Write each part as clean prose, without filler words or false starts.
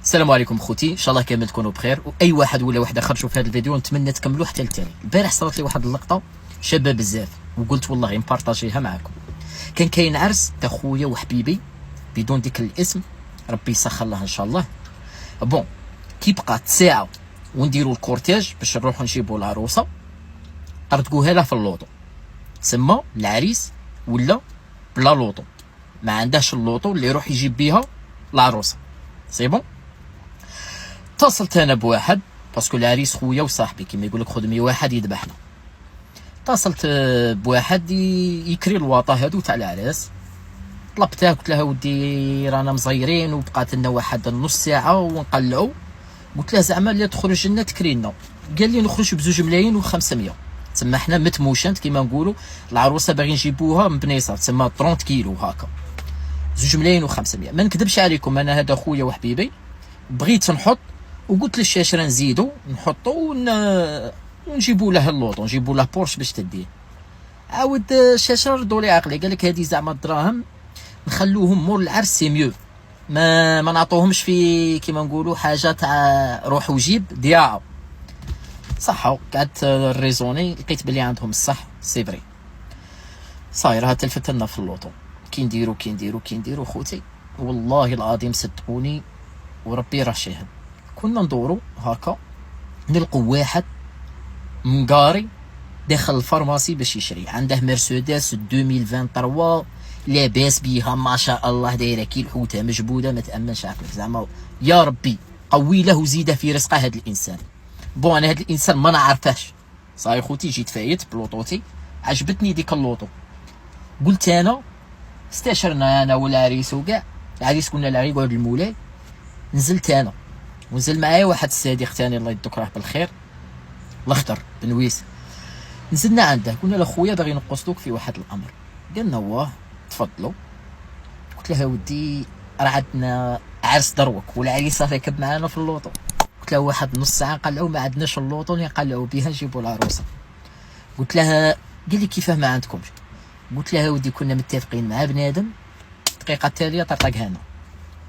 السلام عليكم خوتي، ان شاء الله كامل تكونوا بخير، واي واحد ولا وحده خرجوا في هذا الفيديو نتمنى تكملوا حتى للتالي. البارح صارت لي واحد اللقطه شابه بزاف وقلت والله نبارطاجيها معكم. كان كاين عرس تاع خويا وحبيبي بدون ذكر الاسم، ربي يسخر له ان شاء الله. بون كي بقات ساعه ونديروا الكورتيج باش نروحوا نجيبوا العروسه، ردقوها له في اللوطو. تسمى العريس ولا بلا لوطو، ما عندهاش اللوطو اللي يروح يجيب بيها العروسه. سي بون، اتصلت انا بواحد باسكو العريس خويا وصاحبي كيما يقول لك خدمي واحد يذبحنا. اتصلت بواحد يكري الواطه هادو تاع العراس، طلبته قلت له ودي رانا مزيرين وبقات لنا واحد نص ساعه ونقلعوا. قلت له زعما اللي تخرج لنا تكري لنا، قال لي نخرج ب2 ملايين و500. تسمى حنا متموشنت كيما نقولوا، العروسه باغي نجيبوها من بنيصه تسمى 30 كيلو هكا، 2 ملايين و500. ما نكذبش عليكم، انا هذا خويا وحبيبي بغيت نحط وقلت للشاشره نزيدو نحطو ونجيبو له اللوطو، نجيبو له بورش باش تديه. عاود الشاشره ردوا لي عقلي، قال لك هذه زعما الدراهم نخلوهم مور العرس سي ميو، ما نعطوهمش في كيما نقولوا حاجه تاع روح وجيب ضياعه. صح، قعدت ريزوني لقيت بلي عندهم الصح، سي فري. صاير تلفت لنا في اللوطو، كي نديرو خوتي والله العظيم صدقوني وربي راه شاهد. كنا ندورو هكا نلقوا واحد مقاري داخل الفارماسي باش يشري، عنده مرسيدس 2023 لاباس بيها ما شاء الله، دايره كي الحوته مجبوده ما تامنش عقلك. زعما يا ربي قوي له وزيده في رزقه هذا الانسان. بون انا هذا الانسان ما نعرفهش، صاي خوتي جيت فايت بلوطوتي، عجبتني ديك اللوطو. قلت انا استشرنا انا والعريس وكاع، العريس قلنا له يقعد المولاي. نزلت انا ونزل معايا واحد الصديق ثاني الله يذكره بالخير، الاخضر بنويس. نزلنا عنده قلنا له خويا باغي نقصدوك في واحد الامر. قالنا واه تفضلوا. قلت له ودي راه عندنا عرس دروك والعريس راكب معانا في اللوطو. قلت له واحد نص ساعه نقلعوا، ما عندناش اللوطو اللي نقلعوا بها نجيبوا العروسه. قلت له قال لي كيفاه ما عندكمش؟ قلت له ودي كنا متفقين مع بنادم، الدقيقه التاليه طرطقها هنا.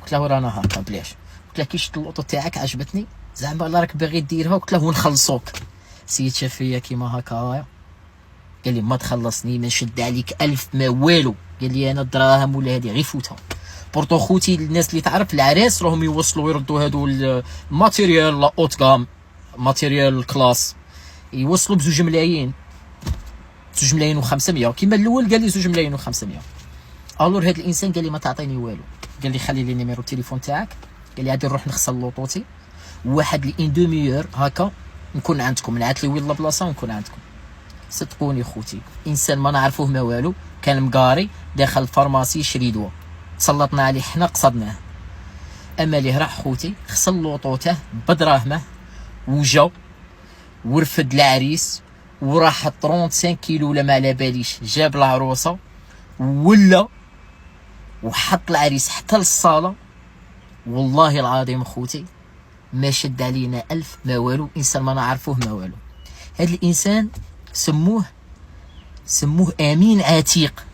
قلت له رانا هكا بلاش. قلت له كي شفت اللوطو تاعك عجبتني، زعما الله راك باغي ديرها. قلت له ونخلصوك. سيد شاف فيا كيما هكا، قال لي ما تخلصني، ما نشد عليك 1000 ما والو. قال لي انا الدراهم ولا هذه غير فوتها. بورتو خوتي الناس اللي تعرف العراس راهم يوصلوا يردوا هادو الماتيريال لا اوت كام، ماتيريال كلاس، يوصلوا ب2 ملايين، 2 ملايين و500. كيما الاول قال لي 2 ملايين و500. الور هذا الانسان قال لي ما تعطيني والو، قال لي خلي لي نيميرو التليفون تاعك، قال لي غادي نروح نغسل لوطوتي واحد لي ان دوميور هكا نكون عندكم، نعت لي وين البلاصه ونكون عندكم. صدقوني خوتي انسان ما نعرفوه ما والو، كان مقاري داخل الفارماسي يشري دواء، تسلطنا عليه حنا قصدناه. اما ليه راح خوتي غسل لوطوته بدراهمه وجا ورفد العريس وراح 35 كيلو ولا ما على باليش، جاب العروسه ولا وحط العريس حتى للصاله. والله العظيم خوتي ما شد علينا 1000 ما والو، انسان ما نعرفوه ما والو. هذا الانسان سموه امين عتيق،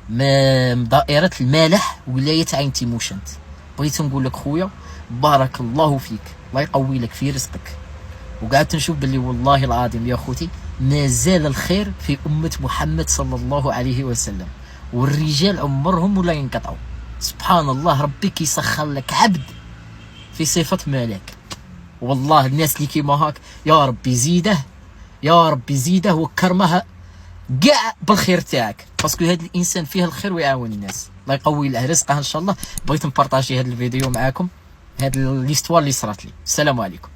من دائره المالح ولايه عين تيموشنت. بغيت نقول لك خويا بارك الله فيك، الله يقوي لك في رزقك. وقعدت نشوف باللي والله العظيم يا خوتي ما زال الخير في امه محمد صلى الله عليه وسلم، والرجال عمرهم ولا ينقطعوا. سبحان الله، ربي كيسخر لك عبد في صفه ملاك. والله الناس اللي كيما هاك يا ربي زيده، يا ربي زيده وكرمها كاع بالخير تاعك، باسكو هذا الانسان فيه الخير ويعاون الناس. الله يقوي له رزقه ان شاء الله. بغيت نبارطاجي هذا الفيديو معاكم، هذا ليستوار اللي صرات لي. السلام عليكم.